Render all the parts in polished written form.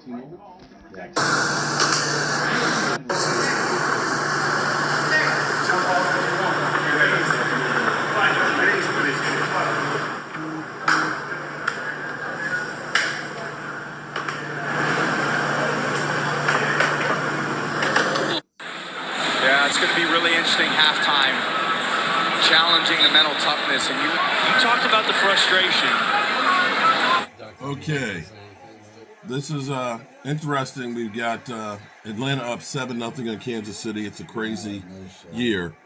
Yeah, it's going to be really interesting halftime, challenging the mental toughness. And you talked about the frustration. Okay. This is interesting. We've got Atlanta up 7-0 on Kansas City. It's a crazy year.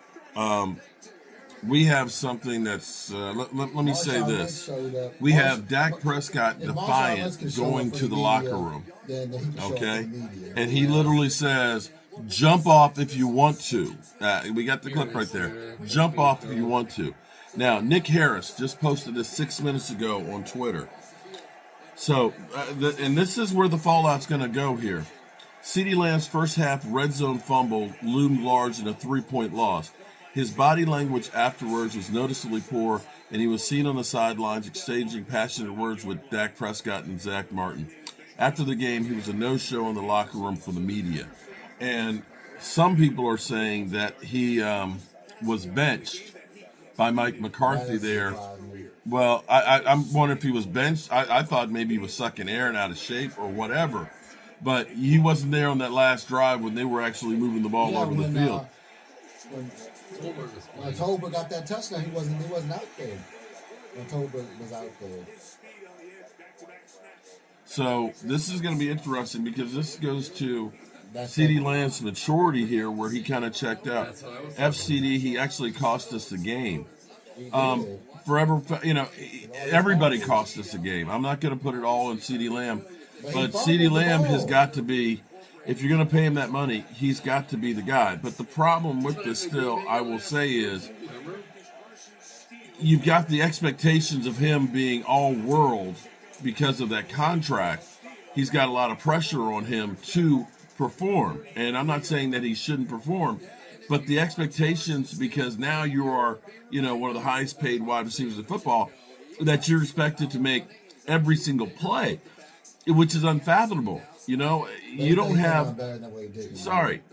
We have something that's, let me say this. We have Dak Prescott defiant going to the locker room. Okay? And he literally says, jump off if you want to. We got the clip right there. Jump off if you want to. Now, Nick Harris just posted this 6 minutes ago on Twitter. So, and this is where the fallout's going to go here. Ceedee Lamb's first half red zone fumble loomed large in a 3-point loss. His body language afterwards was noticeably poor, and he was seen on the sidelines exchanging passionate words with Dak Prescott and Zach Martin. After the game, he was a no-show in the locker room for the media. And some people are saying that he was benched by Mike McCarthy there. Well, I'm wondering if he was benched. I thought maybe he was sucking air and out of shape or whatever. But he wasn't there on that last drive when they were actually moving the ball over the field. When Tolbert got that touchdown, he wasn't out there. When Tolbert was out there. So this is going to be interesting because this goes to Ceedee Lamb's maturity here, where he kind of checked out. FCD, he actually cost us the game. Forever, everybody cost us a game. I'm not going to put it all on Ceedee Lamb, but Ceedee Lamb has got to be, if you're going to pay him that money, he's got to be the guy. But the problem with this still, I will say, is you've got the expectations of him being all-world because of that contract. He's got a lot of pressure on him to perform. And I'm not saying that he shouldn't perform, but the expectations, because now you are, one of the highest paid wide receivers in football, that you're expected to make every single play, which is unfathomable. You don't have,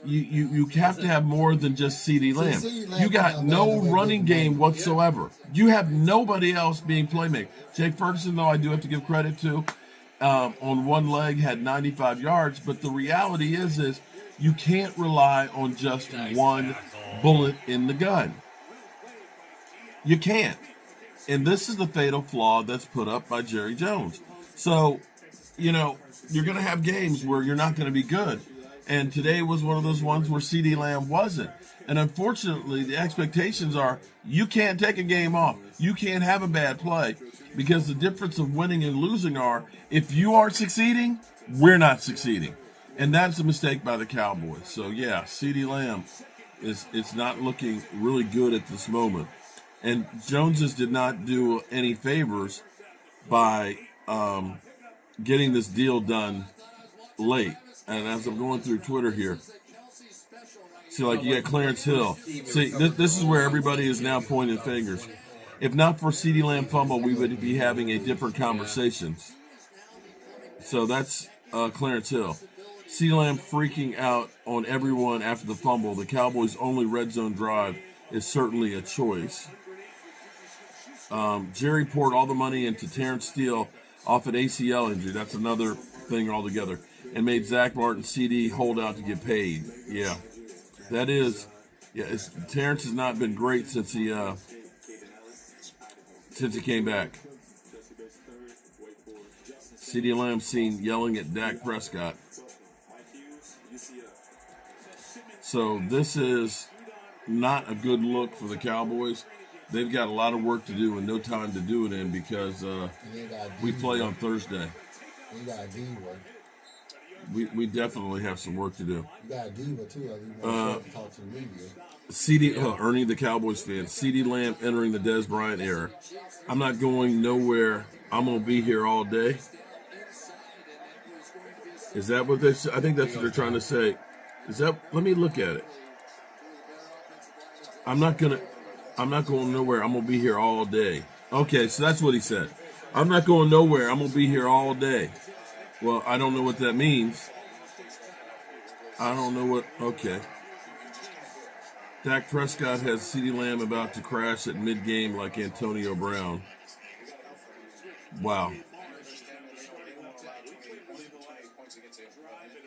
you have to have more than just Ceedee Lamb. You got no running game whatsoever. You have nobody else being playmaker. Jake Ferguson, though, I do have to give credit to, on one leg had 95 yards, but the reality is you can't rely on just one bullet in the gun. You can't. And this is the fatal flaw that's put up by Jerry Jones. So, you're going to have games where you're not going to be good. And today was one of those ones where Ceedee Lamb wasn't. And unfortunately, the expectations are you can't take a game off. You can't have a bad play, because the difference of winning and losing are if you are succeeding, we're not succeeding. And that's a mistake by the Cowboys. So, yeah, Ceedee Lamb it's not looking really good at this moment. And Joneses did not do any favors by getting this deal done late. And as I'm going through Twitter here, see, you got Clarence Hill. See, this is where everybody is now pointing fingers. If not for Ceedee Lamb fumble, we would be having a different conversations. So that's Clarence Hill. Ceedee Lamb freaking out on everyone after the fumble. The Cowboys' only red zone drive is certainly a choice. Jerry poured all the money into Terrence Steele off an ACL injury. That's another thing altogether. And made Zach Martin CD hold out to get paid. Yeah. That is, Terrence has not been great since he came back. Ceedee Lamb seen yelling at Dak Prescott. So this is not a good look for the Cowboys. They've got a lot of work to do and no time to do it in, because we play on Thursday. We definitely have some work to do. You got a diva too. Talk to the media. Ceedee, Ernie the Cowboys fan. Ceedee Lamb entering the Dez Bryant era. I'm not going nowhere. I'm gonna be here all day. Is that what they? I think that's what they're trying to say. Is that? Let me look at it. I'm not going nowhere. I'm gonna be here all day. Okay, so that's what he said. I'm not going nowhere. I'm gonna be here all day. Well, I don't know what that means. I don't know what. Okay. Dak Prescott has Ceedee Lamb about to crash at mid-game like Antonio Brown. Wow.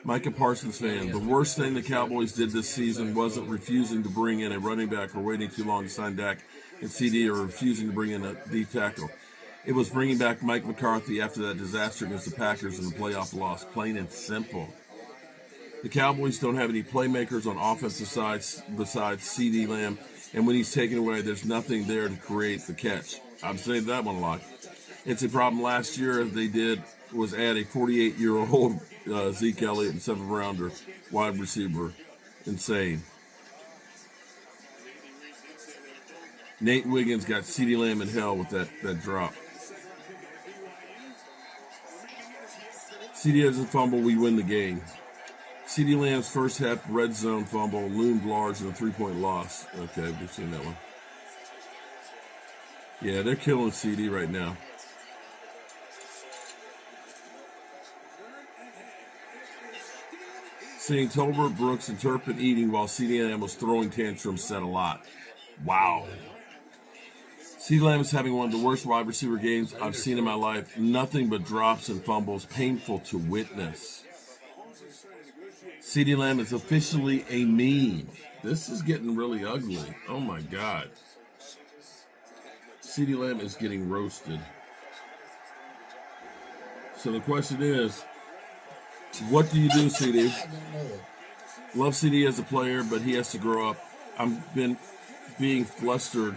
Micah Parsons fan. The worst thing the Cowboys did this season wasn't refusing to bring in a running back or waiting too long to sign Dak and CD or refusing to bring in a deep tackle. It was bringing back Mike McCarthy after that disaster against the Packers in the playoff loss. Plain and simple. The Cowboys don't have any playmakers on offensive sides besides Ceedee Lamb, and when he's taken away, there's nothing there to create the catch. I'm saying that one a lot. It's a problem last year they did was add a 48-year-old Zeke Elliott and 7th-rounder wide receiver. Insane. Nate Wiggins got Ceedee Lamb in hell with that drop. Ceedee has a fumble, we win the game. Ceedee Lamb's first half red zone fumble loomed large in a 3-point loss. Okay, we've seen that one. Yeah, they're killing Ceedee right now. Seeing Tolbert, Brooks, and Turpin eating while Ceedee Lamb was throwing tantrums said a lot. Wow. Ceedee Lamb is having one of the worst wide receiver games I've seen in my life. Nothing but drops and fumbles, painful to witness. Ceedee Lamb is officially a meme. This is getting really ugly. Oh my God. Ceedee Lamb is getting roasted. So the question is, what do you do, CD? Love CD as a player, but he has to grow up. I've been being flustered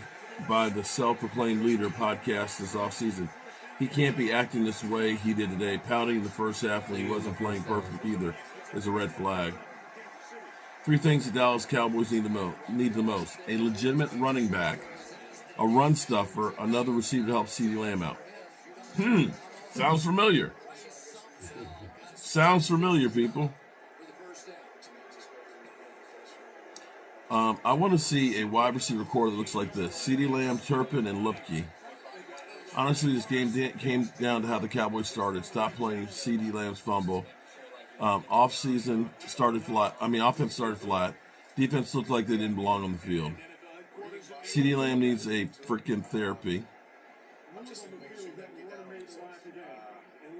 by the self-proclaimed leader podcast this offseason. He can't be acting this way he did today, pouting in the first half when he wasn't playing perfect either is a red flag. 3 things the Dallas Cowboys need the most. A legitimate running back, a run stuffer, another receiver to help CeeDee Lamb out. Sounds familiar. Sounds familiar, people. I want to see a wide receiver core that looks like this. CeeDee Lamb, Turpin, and Lupke. Honestly, this game came down to how the Cowboys started. Stop playing CeeDee Lamb's fumble. Offense started flat. Defense looked like they didn't belong on the field. CeeDee Lamb needs a freaking therapy.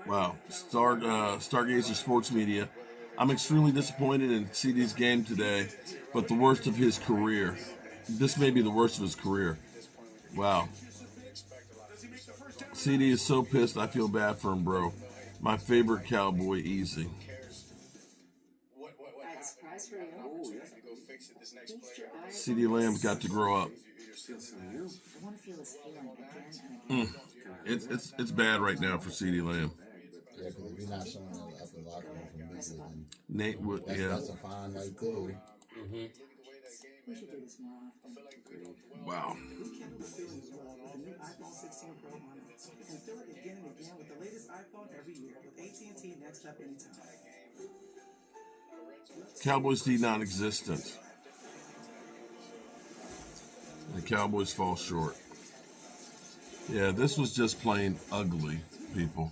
Wow. Stargazer Sports Media. I'm extremely disappointed in CeeDee's game today, but the worst of his career. This may be the worst of his career. Wow. CeeDee is so pissed, I feel bad for him, bro. My favorite Cowboy, easy. CeeDee Lamb's got to grow up. It's bad right now for CeeDee Lamb. Yeah, because if you're not showing up in the locker room from this, then Nate Wood, yeah. That's a fine right there. Wow. Cowboys D non-existent. The Cowboys fall short. Yeah, this was just plain ugly, people.